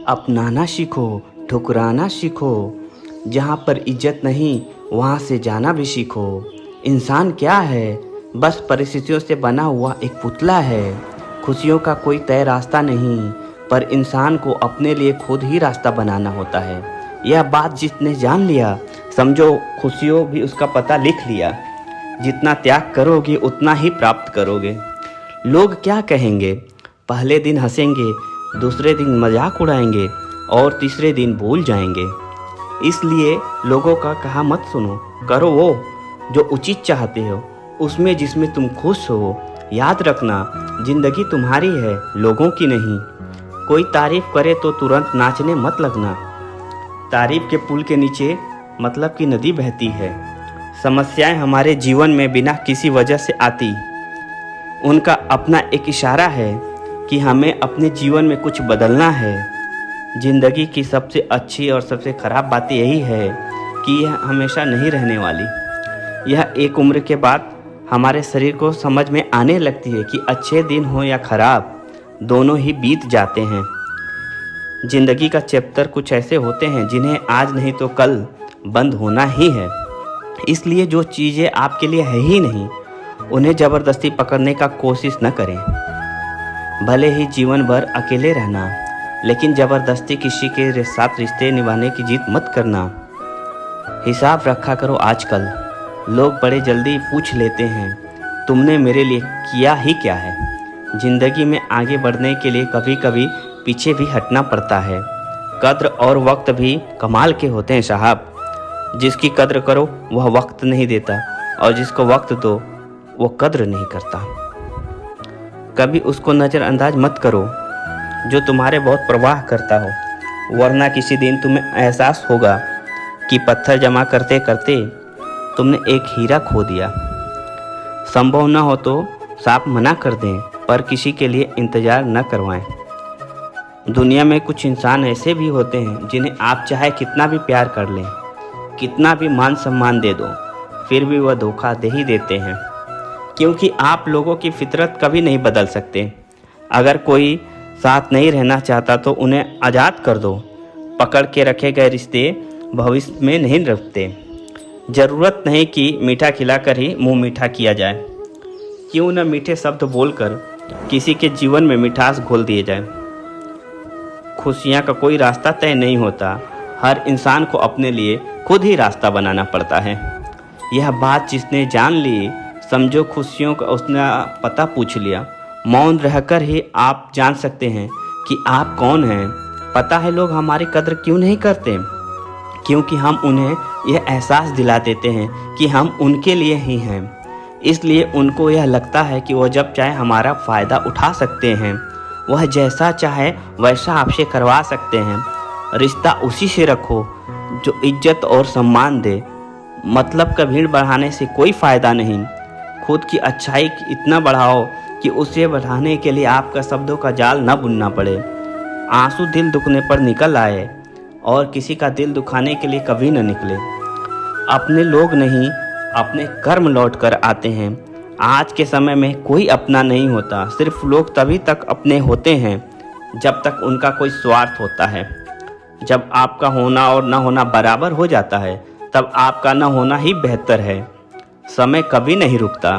अपनाना सीखो, ठुकराना सीखो। जहाँ पर इज्जत नहीं वहाँ से जाना भी सीखो। इंसान क्या है? बस परिस्थितियों से बना हुआ एक पुतला है। खुशियों का कोई तय रास्ता नहीं, पर इंसान को अपने लिए खुद ही रास्ता बनाना होता है। यह बात जिसने जान लिया, समझो खुशियों भी उसका पता लिख लिया। जितना त्याग करोगे उतना ही प्राप्त करोगे। लोग क्या कहेंगे? पहले दिन हंसेंगे, दूसरे दिन मजाक उड़ाएंगे और तीसरे दिन भूल जाएंगे। इसलिए लोगों का कहा मत सुनो, करो वो जो उचित चाहते हो, उसमें जिसमें तुम खुश हो। याद रखना, जिंदगी तुम्हारी है, लोगों की नहीं। कोई तारीफ करे तो तुरंत नाचने मत लगना। तारीफ के पुल के नीचे मतलब की नदी बहती है। समस्याएं हमारे जीवन में बिना किसी वजह से आती, उनका अपना एक इशारा है कि हमें अपने जीवन में कुछ बदलना है। ज़िंदगी की सबसे अच्छी और सबसे ख़राब बात यही है कि यह हमेशा नहीं रहने वाली। यह एक उम्र के बाद हमारे शरीर को समझ में आने लगती है कि अच्छे दिन हो या ख़राब, दोनों ही बीत जाते हैं। ज़िंदगी का चैप्टर कुछ ऐसे होते हैं जिन्हें आज नहीं तो कल बंद होना ही है। इसलिए जो चीज़ें आपके लिए है ही नहीं, उन्हें ज़बरदस्ती पकड़ने का कोशिश न करें। भले ही जीवन भर अकेले रहना, लेकिन ज़बरदस्ती किसी के साथ रिश्ते निभाने की जिद मत करना। हिसाब रखा करो। आजकल लोग बड़े जल्दी पूछ लेते हैं, तुमने मेरे लिए किया ही क्या है। ज़िंदगी में आगे बढ़ने के लिए कभी कभी पीछे भी हटना पड़ता है। कद्र और वक्त भी कमाल के होते हैं साहब। जिसकी कद्र करो वह वक्त नहीं देता, और जिसको वक्त दो वो कद्र नहीं करता। कभी उसको नज़रअंदाज मत करो जो तुम्हारे बहुत परवाह करता हो, वरना किसी दिन तुम्हें एहसास होगा कि पत्थर जमा करते करते तुमने एक हीरा खो दिया। संभव न हो तो साफ मना कर दें, पर किसी के लिए इंतज़ार न करवाएं। दुनिया में कुछ इंसान ऐसे भी होते हैं जिन्हें आप चाहे कितना भी प्यार कर लें, कितना भी मान सम्मान दे दो, फिर भी वह धोखा दे ही देते हैं। क्योंकि आप लोगों की फितरत कभी नहीं बदल सकते। अगर कोई साथ नहीं रहना चाहता तो उन्हें आज़ाद कर दो। पकड़ के रखे गए रिश्ते भविष्य में नहीं रखते। ज़रूरत नहीं कि मीठा खिलाकर ही मुंह मीठा किया जाए। क्यों न मीठे शब्द बोलकर किसी के जीवन में मिठास घोल दिए जाए। खुशियाँ का कोई रास्ता तय नहीं होता, हर इंसान को अपने लिए खुद ही रास्ता बनाना पड़ता है। यह बात जिसने जान ली, समझो खुशियों का उसने पता पूछ लिया। मौन रहकर ही आप जान सकते हैं कि आप कौन हैं। पता है लोग हमारी कद्र क्यों नहीं करते? क्योंकि हम उन्हें यह एहसास दिला देते हैं कि हम उनके लिए ही हैं। इसलिए उनको यह लगता है कि वह जब चाहे हमारा फ़ायदा उठा सकते हैं। वह जैसा चाहे वैसा आपसे करवा सकते हैं। रिश्ता उसी से रखो जो इज्जत और सम्मान दे। मतलब का भीड़ बढ़ाने से कोई फ़ायदा नहीं। खुद की अच्छाई इतना बढ़ाओ कि उसे बढ़ाने के लिए आपका शब्दों का जाल न बुनना पड़े। आंसू दिल दुखने पर निकल आए और किसी का दिल दुखाने के लिए कभी न निकले। अपने लोग नहीं, अपने कर्म लौट कर आते हैं। आज के समय में कोई अपना नहीं होता। सिर्फ लोग तभी तक अपने होते हैं जब तक उनका कोई स्वार्थ होता है। जब आपका होना और न होना बराबर हो जाता है, तब आपका न होना ही बेहतर है। समय कभी नहीं रुकता।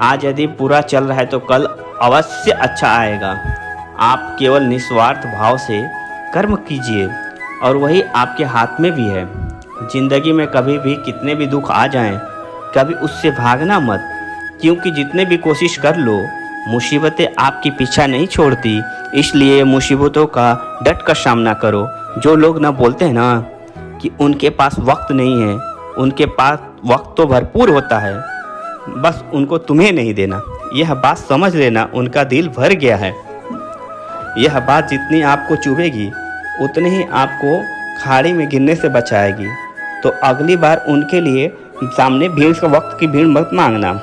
आज यदि पूरा चल रहा है तो कल अवश्य अच्छा आएगा। आप केवल निस्वार्थ भाव से कर्म कीजिए और वही आपके हाथ में भी है। जिंदगी में कभी भी कितने भी दुख आ जाएं, कभी उससे भागना मत, क्योंकि जितने भी कोशिश कर लो, मुसीबतें आपकी पीछा नहीं छोड़ती। इसलिए मुसीबतों का डट कर सामना करो। जो लोग ना बोलते हैं ना कि उनके पास वक्त नहीं है, उनके पास वक्त तो भरपूर होता है, बस उनको तुम्हें नहीं देना। यह बात समझ लेना, उनका दिल भर गया है। यह बात जितनी आपको चुभेगी उतनी ही आपको खाड़ी में गिरने से बचाएगी। तो अगली बार उनके लिए सामने भीड़ का वक्त की भीड़ मत मांगना।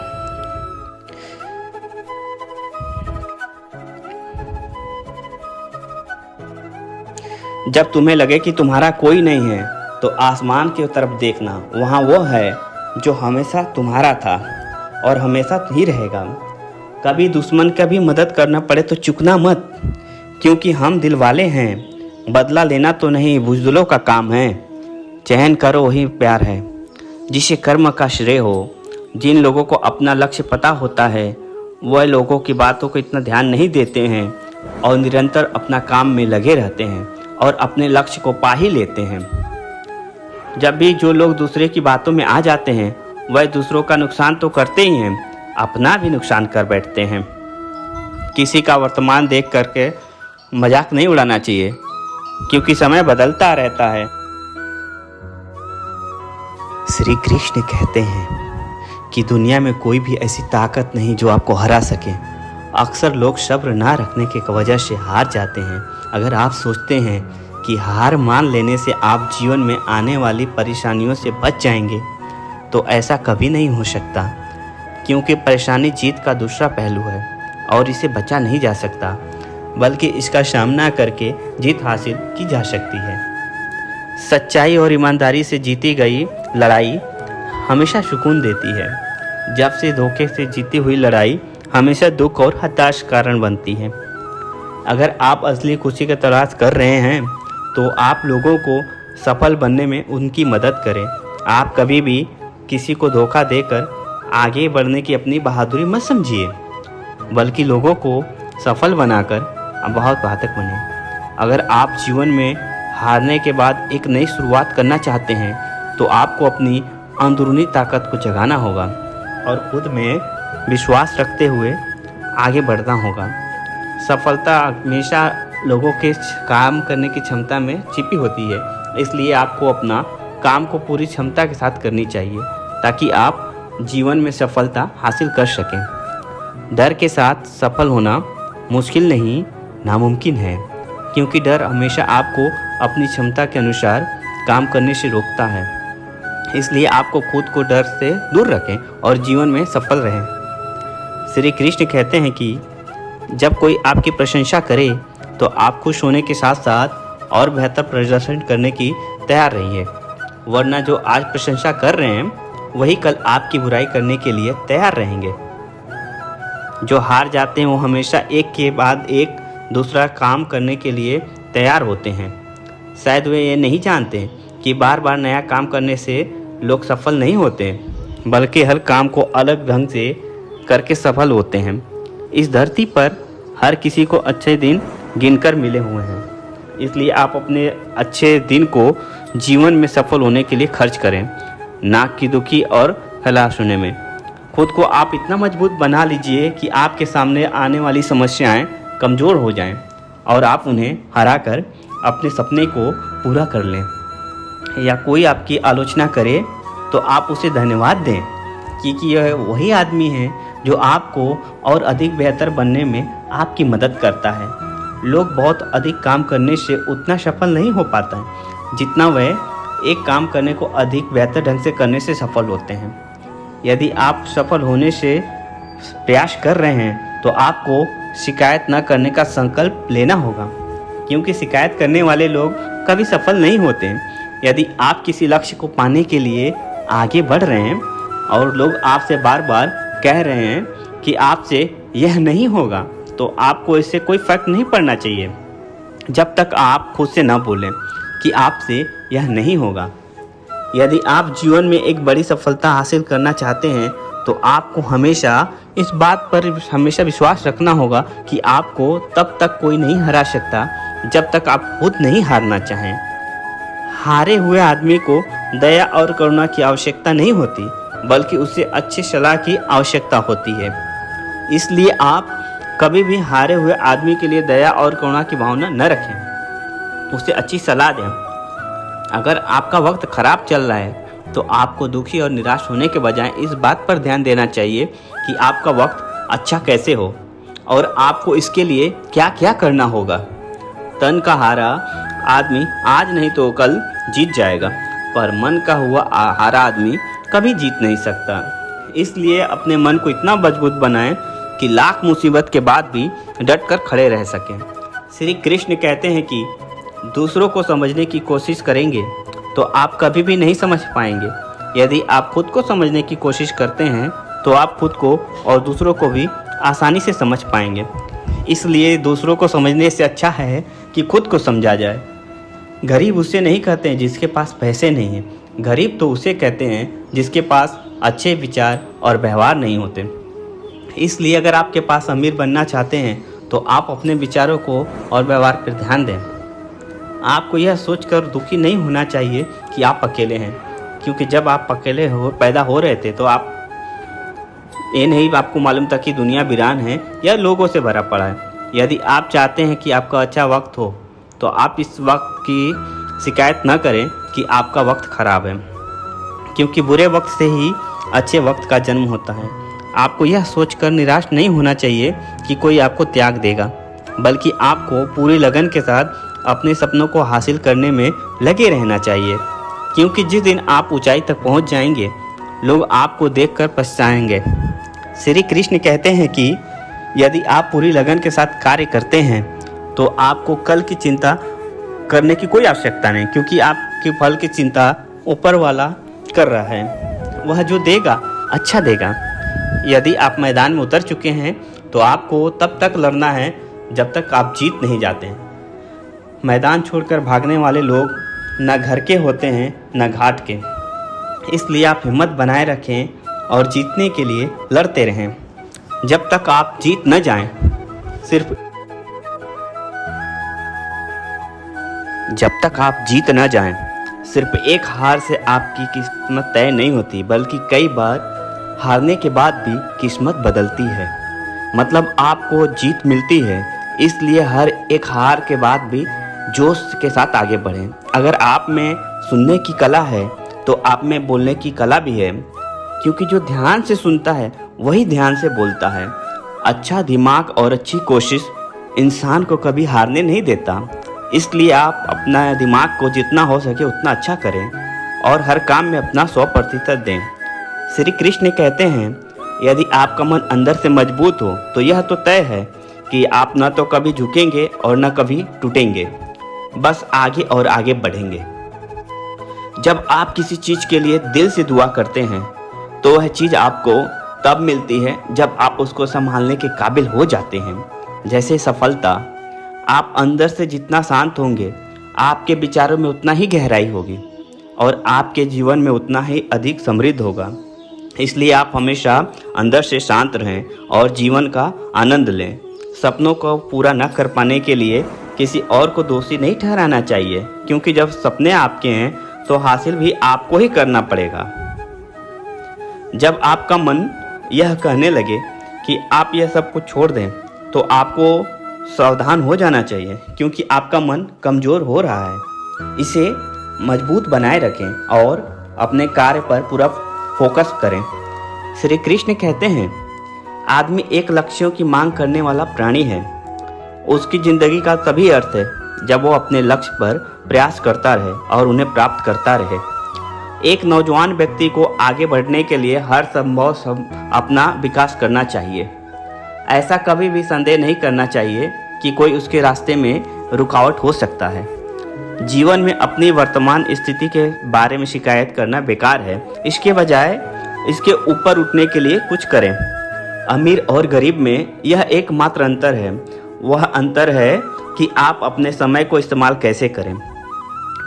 जब तुम्हें लगे कि तुम्हारा कोई नहीं है तो आसमान की तरफ देखना, वहाँ वो है जो हमेशा तुम्हारा था और हमेशा ही रहेगा। कभी दुश्मन का भी मदद करना पड़े तो चुकना मत, क्योंकि हम दिल वाले हैं। बदला लेना तो नहीं बुज़दिलों का काम है। चयन करो वही प्यार है जिसे कर्म का श्रेय हो। जिन लोगों को अपना लक्ष्य पता होता है वह लोगों की बातों को इतना ध्यान नहीं देते हैं और निरंतर अपना काम में लगे रहते हैं और अपने लक्ष्य को पा ही लेते हैं। जब भी जो लोग दूसरे की बातों में आ जाते हैं वह दूसरों का नुकसान तो करते ही हैं, अपना भी नुकसान कर बैठते हैं। किसी का वर्तमान देख करके मजाक नहीं उड़ाना चाहिए, क्योंकि समय बदलता रहता है। श्री कृष्ण कहते हैं कि दुनिया में कोई भी ऐसी ताकत नहीं जो आपको हरा सके। अक्सर लोग सब्र ना रखने की वजह से हार जाते हैं। अगर आप सोचते हैं कि हार मान लेने से आप जीवन में आने वाली परेशानियों से बच जाएंगे, तो ऐसा कभी नहीं हो सकता, क्योंकि परेशानी जीत का दूसरा पहलू है और इसे बचा नहीं जा सकता, बल्कि इसका सामना करके जीत हासिल की जा सकती है। सच्चाई और ईमानदारी से जीती गई लड़ाई हमेशा सुकून देती है, जबसे धोखे से जीती हुई लड़ाई हमेशा दुख और हताश कारण बनती है। अगर आप असली खुशी की तलाश कर रहे हैं तो आप लोगों को सफल बनने में उनकी मदद करें। आप कभी भी किसी को धोखा देकर आगे बढ़ने की अपनी बहादुरी मत समझिए, बल्कि लोगों को सफल बनाकर बहुत घातक बने। अगर आप जीवन में हारने के बाद एक नई शुरुआत करना चाहते हैं तो आपको अपनी अंदरूनी ताकत को जगाना होगा और खुद में विश्वास रखते हुए आगे बढ़ना होगा। सफलता हमेशा लोगों के काम करने की क्षमता में छिपी होती है, इसलिए आपको अपना काम को पूरी क्षमता के साथ करनी चाहिए ताकि आप जीवन में सफलता हासिल कर सकें। डर के साथ सफल होना मुश्किल नहीं, नामुमकिन है, क्योंकि डर हमेशा आपको अपनी क्षमता के अनुसार काम करने से रोकता है। इसलिए आपको खुद को डर से दूर रखें और जीवन में सफल रहें। श्री कृष्ण कहते हैं कि जब कोई आपकी प्रशंसा करे तो आप खुश होने के साथ साथ और बेहतर प्रदर्शन करने की तैयार रहिए, वरना जो आज प्रशंसा कर रहे हैं वही कल आपकी बुराई करने के लिए तैयार रहेंगे। जो हार जाते हैं वो हमेशा एक के बाद एक दूसरा काम करने के लिए तैयार होते हैं। शायद वे ये नहीं जानते कि बार बार नया काम करने से लोग सफल नहीं होते, बल्कि हर काम को अलग ढंग से करके सफल होते हैं। इस धरती पर हर किसी को अच्छे दिन गिनकर मिले हुए हैं, इसलिए आप अपने अच्छे दिन को जीवन में सफल होने के लिए खर्च करें, ना कि दुखी और हलास होने में। खुद को आप इतना मजबूत बना लीजिए कि आपके सामने आने वाली समस्याएं कमज़ोर हो जाएं और आप उन्हें हराकर अपने सपने को पूरा कर लें। या कोई आपकी आलोचना करे तो आप उसे धन्यवाद दें, क्योंकि यह वही आदमी है जो आपको और अधिक बेहतर बनने में आपकी मदद करता है। लोग बहुत अधिक काम करने से उतना सफल नहीं हो पाता है जितना वह एक काम करने को अधिक बेहतर ढंग से करने से सफल होते हैं। यदि आप सफल होने से प्रयास कर रहे हैं तो आपको शिकायत न करने का संकल्प लेना होगा, क्योंकि शिकायत करने वाले लोग कभी सफल नहीं होते। यदि आप किसी लक्ष्य को पाने के लिए आगे बढ़ रहे हैं और लोग आपसे बार बार कह रहे हैं कि आपसे यह नहीं होगा, तो आपको इससे कोई फर्क नहीं पड़ना चाहिए जब तक आप खुद से न बोलें कि आपसे यह नहीं होगा। यदि आप जीवन में एक बड़ी सफलता हासिल करना चाहते हैं तो आपको हमेशा इस बात पर हमेशा विश्वास रखना होगा कि आपको तब तक कोई नहीं हरा सकता जब तक आप खुद नहीं हारना चाहें। हारे हुए आदमी को दया और करुणा की आवश्यकता नहीं होती, बल्कि उसे अच्छी सलाह की आवश्यकता होती है। इसलिए आप कभी भी हारे हुए आदमी के लिए दया और करुणा की भावना न रखें, उसे अच्छी सलाह दें। अगर आपका वक्त खराब चल रहा है तो आपको दुखी और निराश होने के बजाय इस बात पर ध्यान देना चाहिए कि आपका वक्त अच्छा कैसे हो और आपको इसके लिए क्या क्या करना होगा। तन का हारा आदमी आज नहीं तो कल जीत जाएगा, पर मन का हुआ हारा आदमी कभी जीत नहीं सकता। इसलिए अपने मन को इतना मजबूत बनाएं कि लाख मुसीबत के बाद भी डट कर खड़े रह सकें। श्री कृष्ण कहते हैं कि दूसरों को समझने की कोशिश करेंगे तो आप कभी भी नहीं समझ पाएंगे। यदि आप खुद को समझने की कोशिश करते हैं तो आप खुद को और दूसरों को भी आसानी से समझ पाएंगे। इसलिए दूसरों को समझने से अच्छा है कि खुद को समझा जाए। गरीब उसे नहीं कहते हैं जिसके पास पैसे नहीं हैं, गरीब तो उसे कहते हैं जिसके पास अच्छे विचार और व्यवहार नहीं होते। इसलिए अगर आपके पास अमीर बनना चाहते हैं तो आप अपने विचारों को और व्यवहार पर ध्यान दें। आपको यह सोचकर दुखी नहीं होना चाहिए कि आप अकेले हैं, क्योंकि जब आप अकेले पैदा हो रहे थे तो आप ये नहीं आपको मालूम था कि दुनिया वीरान है या लोगों से भरा पड़ा है। यदि आप चाहते हैं कि आपका अच्छा वक्त हो तो आप इस वक्त की शिकायत न करें कि आपका वक्त ख़राब है, क्योंकि बुरे वक्त से ही अच्छे वक्त का जन्म होता है। आपको यह सोचकर निराश नहीं होना चाहिए कि कोई आपको त्याग देगा, बल्कि आपको पूरी लगन के साथ अपने सपनों को हासिल करने में लगे रहना चाहिए, क्योंकि जिस दिन आप ऊंचाई तक पहुंच जाएंगे लोग आपको देखकर पछताएंगे। श्री कृष्ण कहते हैं कि यदि आप पूरी लगन के साथ कार्य करते हैं तो आपको कल की चिंता करने की कोई आवश्यकता नहीं, क्योंकि आपके फल की चिंता ऊपर वाला कर रहा है। वह जो देगा अच्छा देगा। यदि आप मैदान में उतर चुके हैं तो आपको तब तक लड़ना है जब तक आप जीत नहीं जाते हैं। मैदान छोड़कर भागने वाले लोग न घर के होते हैं न घाट के। इसलिए आप हिम्मत बनाए रखें और जीतने के लिए लड़ते रहें जब तक आप जीत न जाएं। जब तक आप जीत न जाएं। सिर्फ एक हार से आपकी किस्मत तय नहीं होती, बल्कि कई बार हारने के बाद भी किस्मत बदलती है। मतलब आपको जीत मिलती है, इसलिए हर एक हार के बाद भी जोश के साथ आगे बढ़ें। अगर आप में सुनने की कला है तो आप में बोलने की कला भी है, क्योंकि जो ध्यान से सुनता है वही ध्यान से बोलता है। अच्छा दिमाग और अच्छी कोशिश इंसान को कभी हारने नहीं देता। इसलिए आप अपना दिमाग को जितना हो सके उतना अच्छा करें और हर काम में अपना 100% दें। श्री कृष्ण कहते हैं, यदि आपका मन अंदर से मजबूत हो तो यह तो तय है कि आप न तो कभी झुकेंगे और न कभी टूटेंगे, बस आगे और आगे बढ़ेंगे। जब आप किसी चीज़ के लिए दिल से दुआ करते हैं तो वह चीज़ आपको तब मिलती है जब आप उसको संभालने के काबिल हो जाते हैं। जैसे सफलता, आप अंदर से जितना शांत होंगे आपके विचारों में उतना ही गहराई होगी और आपके जीवन में उतना ही अधिक समृद्ध होगा। इसलिए आप हमेशा अंदर से शांत रहें और जीवन का आनंद लें। सपनों को पूरा न कर पाने के लिए किसी और को दोषी नहीं ठहराना चाहिए, क्योंकि जब सपने आपके हैं तो हासिल भी आपको ही करना पड़ेगा। जब आपका मन यह कहने लगे कि आप यह सब कुछ छोड़ दें तो आपको सावधान हो जाना चाहिए, क्योंकि आपका मन कमज़ोर हो रहा है। इसे मजबूत बनाए रखें और अपने कार्य पर पूरा फोकस करें। श्री कृष्ण कहते हैं, आदमी एक लक्ष्यों की मांग करने वाला प्राणी है। उसकी ज़िंदगी का तभी अर्थ है जब वो अपने लक्ष्य पर प्रयास करता रहे और उन्हें प्राप्त करता रहे। एक नौजवान व्यक्ति को आगे बढ़ने के लिए हर संभव अपना विकास करना चाहिए। ऐसा कभी भी संदेह नहीं करना चाहिए कि कोई उसके रास्ते में रुकावट हो सकता है। जीवन में अपनी वर्तमान स्थिति के बारे में शिकायत करना बेकार है। इसके बजाय इसके ऊपर उठने के लिए कुछ करें। अमीर और गरीब में यह एकमात्र अंतर है, वह अंतर है कि आप अपने समय को इस्तेमाल कैसे करें।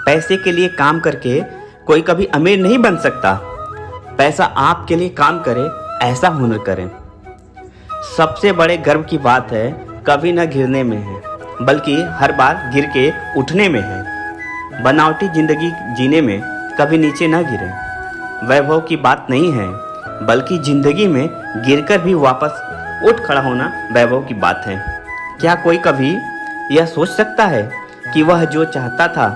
पैसे के लिए काम करके कोई कभी अमीर नहीं बन सकता। पैसा आपके लिए काम करे, ऐसा हुनर करें। सबसे बड़े गर्व की बात है कभी न गिरने में है, बल्कि हर बार गिर के उठने में है। बनावटी जिंदगी जीने में कभी नीचे न गिरें। वैभव की बात नहीं है, बल्कि जिंदगी में गिरकर भी वापस उठ खड़ा होना वैभव की बात है। क्या कोई कभी यह सोच सकता है कि वह जो चाहता था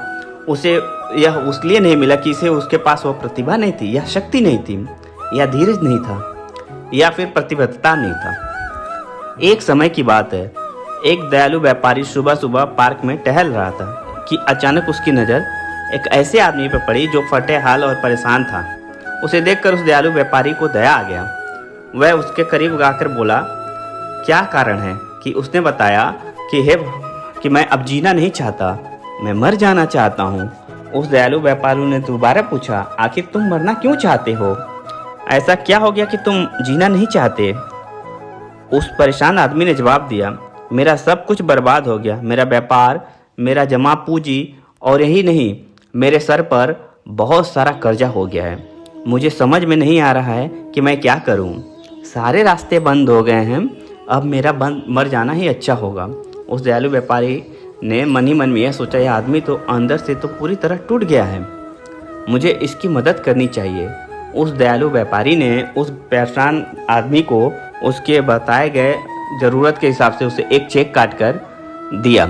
उसे यह उसलिए नहीं मिला कि इसे उसके पास वह प्रतिभा नहीं थी, या शक्ति नहीं थी, या धीरज नहीं था, या फिर प्रतिबद्धता नहीं था। एक समय की बात है, एक दयालु व्यापारी सुबह सुबह पार्क में टहल रहा था कि अचानक उसकी नज़र एक ऐसे आदमी पर पड़ी जो फटे हाल और परेशान था। उसे देखकर उस दयालु व्यापारी को दया आ गया। वह उसके करीब आकर बोला, क्या कारण है? कि उसने बताया कि मैं अब जीना नहीं चाहता, मैं मर जाना चाहता हूँ। उस दयालु व्यापारी ने दोबारा पूछा, आखिर तुम मरना क्यों चाहते हो? ऐसा क्या हो गया कि तुम जीना नहीं चाहते? उस परेशान आदमी ने जवाब दिया, मेरा सब कुछ बर्बाद हो गया। मेरा व्यापार, मेरा जमा पूंजी और यही नहीं, मेरे सर पर बहुत सारा कर्जा हो गया है। मुझे समझ में नहीं आ रहा है कि मैं क्या करूं। सारे रास्ते बंद हो गए हैं, अब मेरा मर जाना ही अच्छा होगा। उस दयालु व्यापारी ने मन ही मन में यह सोचा, यह आदमी तो अंदर से तो पूरी तरह टूट गया है, मुझे इसकी मदद करनी चाहिए। उस दयालु व्यापारी ने उस परेशान आदमी को उसके बताए गए ज़रूरत के हिसाब से उसे एक चेक काट कर दिया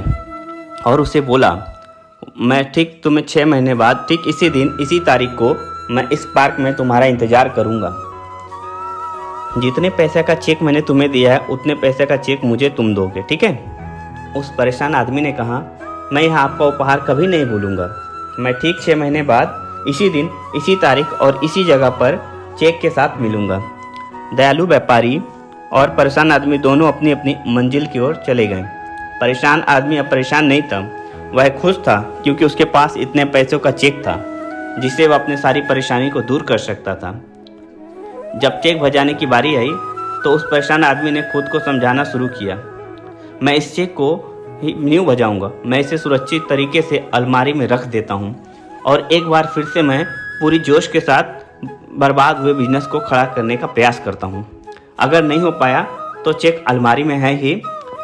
और उसे बोला, मैं ठीक तुम्हें 6 महीने बाद ठीक इसी दिन इसी तारीख को मैं इस पार्क में तुम्हारा इंतज़ार करूँगा। जितने पैसे का चेक मैंने तुम्हें दिया है उतने पैसे का चेक मुझे तुम दोगे, ठीक है। उस परेशान आदमी ने कहा, मैं यह आपका उपहार कभी नहीं भूलूंगा। मैं ठीक 6 महीने बाद इसी दिन इसी तारीख और इसी जगह पर चेक के साथ मिलूंगा। दयालु व्यापारी और परेशान आदमी दोनों अपनी अपनी मंजिल की ओर चले गए। परेशान आदमी अब परेशान नहीं था, वह खुश था क्योंकि उसके पास इतने पैसों का चेक था जिससे वह अपनी सारी परेशानी को दूर कर सकता था। जब चेक भजाने की बारी आई तो उस परेशान आदमी ने खुद को समझाना शुरू किया, मैं इस चेक को ही न्यू भजाऊंगा, मैं इसे सुरक्षित तरीके से अलमारी में रख देता हूँ और एक बार फिर से मैं पूरी जोश के साथ बर्बाद हुए बिजनेस को खड़ा करने का प्रयास करता हूँ। अगर नहीं हो पाया तो चेक अलमारी में है ही,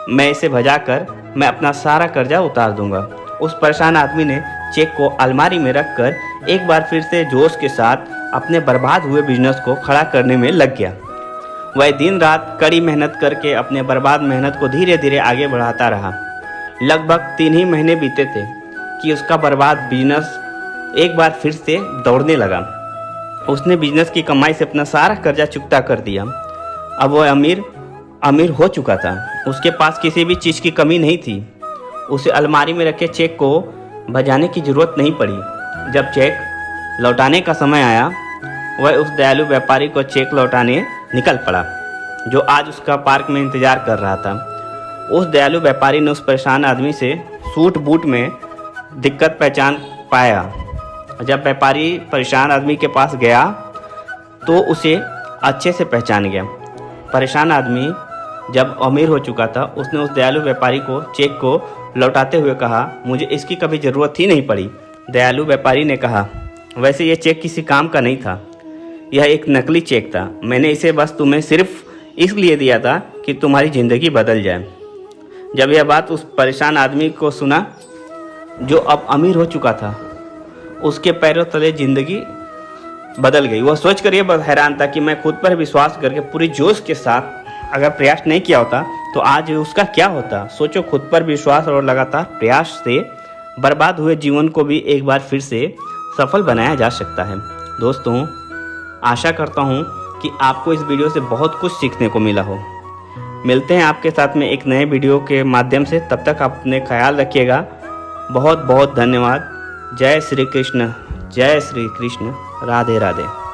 मैं इसे भजा कर मैं अपना सारा कर्जा उतार दूंगा। उस परेशान आदमी ने चेक को अलमारी में रखकर एक बार फिर से जोश के साथ अपने बर्बाद हुए बिजनेस को खड़ा करने में लग गया। वह दिन रात कड़ी मेहनत करके अपने बर्बाद मेहनत को धीरे धीरे आगे बढ़ाता रहा। लगभग 3 ही महीने बीते थे कि उसका बर्बाद बिजनेस एक बार फिर से दौड़ने लगा। उसने बिजनेस की कमाई से अपना सारा कर्जा चुकता कर दिया। अब वह अमीर हो चुका था, उसके पास किसी भी चीज़ की कमी नहीं थी। उसे अलमारी में रखे चेक को भजाने की ज़रूरत नहीं पड़ी। जब चेक लौटाने का समय आया, वह उस दयालु व्यापारी को चेक लौटाने निकल पड़ा जो आज उसका पार्क में इंतज़ार कर रहा था। उस दयालु व्यापारी ने उस परेशान आदमी से सूट बूट में दिक्कत पहचान पाया। जब व्यापारी परेशान आदमी के पास गया तो उसे अच्छे से पहचान गया। परेशान आदमी जब अमीर हो चुका था, उसने उस दयालु व्यापारी को चेक को लौटाते हुए कहा, मुझे इसकी कभी ज़रूरत ही नहीं पड़ी। दयालु व्यापारी ने कहा, वैसे ये चेक किसी काम का नहीं था, यह एक नकली चेक था। मैंने इसे बस तुम्हें सिर्फ इसलिए दिया था कि तुम्हारी ज़िंदगी बदल जाए। जब यह बात उस परेशान आदमी को सुना जो अब अमीर हो चुका था, उसके पैरों तले ज़िंदगी बदल गई। वह सोच कर ये हैरान था कि मैं खुद पर विश्वास करके पूरी जोश के साथ अगर प्रयास नहीं किया होता तो आज उसका क्या होता। सोचो, खुद पर विश्वास और लगातार प्रयास से बर्बाद हुए जीवन को भी एक बार फिर से सफल बनाया जा सकता है। दोस्तों, आशा करता हूँ कि आपको इस वीडियो से बहुत कुछ सीखने को मिला हो। मिलते हैं आपके साथ में एक नए वीडियो के माध्यम से। तब तक आप अपने ख्याल रखिएगा। बहुत बहुत धन्यवाद। जय श्री कृष्ण, जय श्री कृष्ण, राधे राधे।